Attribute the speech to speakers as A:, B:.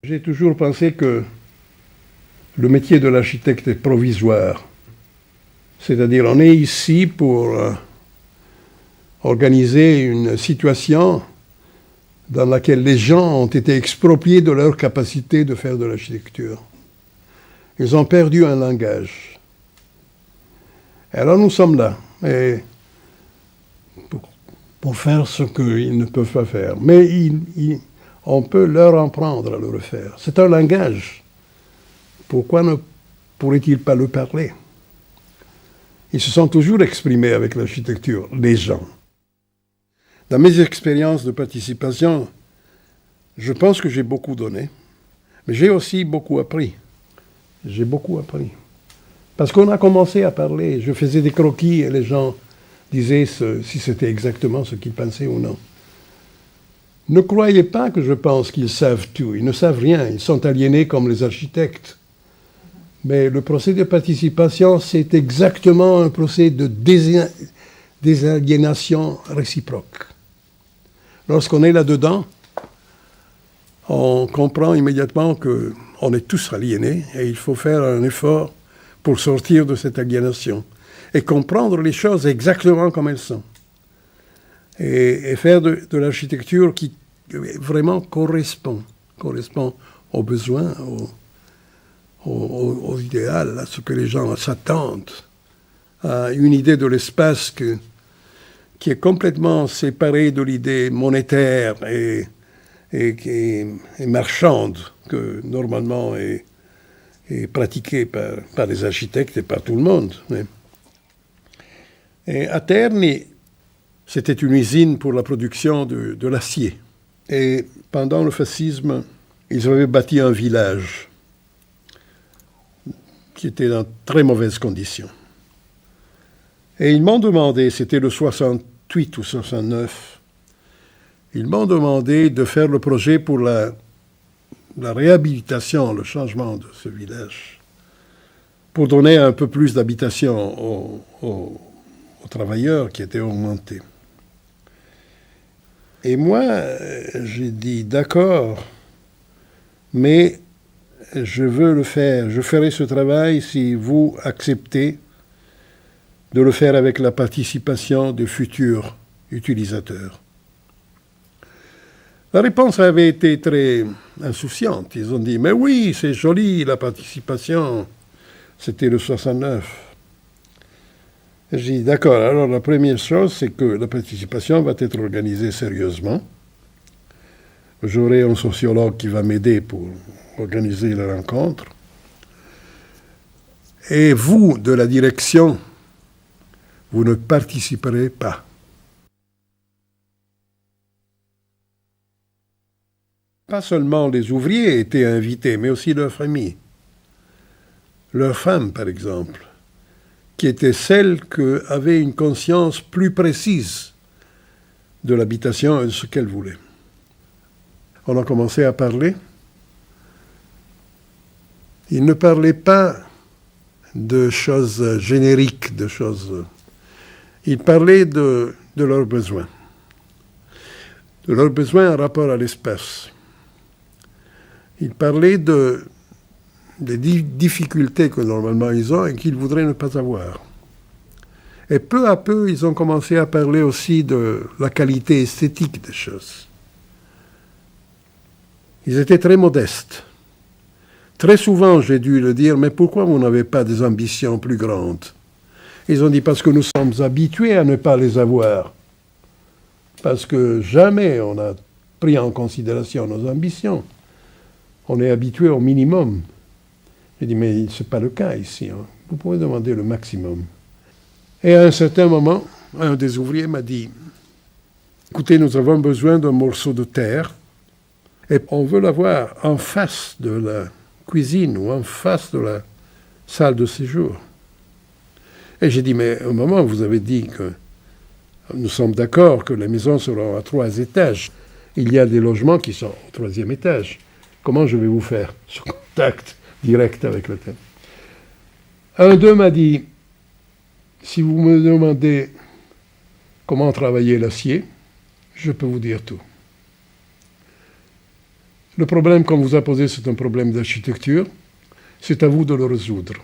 A: J'ai toujours pensé que le métier de l'architecte est provisoire. C'est-à-dire, on est ici pour organiser une situation dans laquelle les gens ont été expropriés de leur capacité de faire de l'architecture. Ils ont perdu un langage. Alors nous sommes là pour faire ce qu'ils ne peuvent pas faire. Mais on peut leur en prendre à le refaire. C'est un langage. Pourquoi ne pourraient-ils pas le parler? Ils se sont toujours exprimés avec l'architecture, les gens. Dans mes expériences de participation, je pense que j'ai beaucoup donné, mais j'ai aussi beaucoup appris. J'ai beaucoup appris. Parce qu'on a commencé à parler, je faisais des croquis et les gens disaient si c'était exactement ce qu'ils pensaient ou non. Ne croyez pas que je pense qu'ils savent tout, ils ne savent rien, ils sont aliénés comme les architectes. Mais le procès de participation, c'est exactement un procès de désaliénation réciproque. Lorsqu'on est là-dedans, on comprend immédiatement qu'on est tous aliénés et il faut faire un effort pour sortir de cette aliénation et comprendre les choses exactement comme elles sont. Et faire de l'architecture qui vraiment correspond aux besoins, aux idéal, à ce que les gens s'attendent, à une idée de l'espace qui est complètement séparée de l'idée monétaire et marchande que normalement est pratiquée par les architectes et par tout le monde. Et à Terni, c'était une usine pour la production de l'acier. Et pendant le fascisme, ils avaient bâti un village qui était dans très mauvaises conditions. Et ils m'ont demandé, c'était le 68 ou 69, ils m'ont demandé de faire le projet pour la réhabilitation, le changement de ce village, pour donner un peu plus d'habitation aux travailleurs qui étaient augmentés. Et moi, j'ai dit, d'accord, mais je veux le faire. Je ferai ce travail si vous acceptez de le faire avec la participation de futurs utilisateurs. La réponse avait été très insouciante. Ils ont dit, mais oui, c'est joli, la participation. C'était le 69. J'ai dit, d'accord, alors la première chose, c'est que la participation va être organisée sérieusement. J'aurai un sociologue qui va m'aider pour organiser la rencontre. Et vous, de la direction, vous ne participerez pas. Pas seulement les ouvriers étaient invités, mais aussi leurs familles. Leurs femmes, par exemple, qui étaient celles qui avaient une conscience plus précise de l'habitation et de ce qu'elles voulaient. On a commencé à parler. Ils ne parlaient pas de choses génériques, de choses... Ils parlaient de leurs besoins. De leurs besoins en rapport à l'espace. Ils parlaient des difficultés que normalement ils ont et qu'ils voudraient ne pas avoir. Et peu à peu, ils ont commencé à parler aussi de la qualité esthétique des choses. Ils étaient très modestes. Très souvent, j'ai dû le dire, mais pourquoi vous n'avez pas des ambitions plus grandes? Ils ont dit, parce que nous sommes habitués à ne pas les avoir. Parce que jamais on a pris en considération nos ambitions. On est habitué au minimum. J'ai dit, mais ce n'est pas le cas ici. Hein. Vous pouvez demander le maximum. Et à un certain moment, un des ouvriers m'a dit, écoutez, nous avons besoin d'un morceau de terre et on veut l'avoir en face de la cuisine ou en face de la salle de séjour. Et j'ai dit, mais au moment où vous avez dit que nous sommes d'accord que les maisons seront à 3 étages, il y a des logements qui sont au 3e étage. Comment je vais vous faire ce contact direct avec le terre? Un d'eux m'a dit, si vous me demandez comment travailler l'acier, je peux vous dire tout. Le problème qu'on vous a posé, c'est un problème d'architecture. C'est à vous de le résoudre.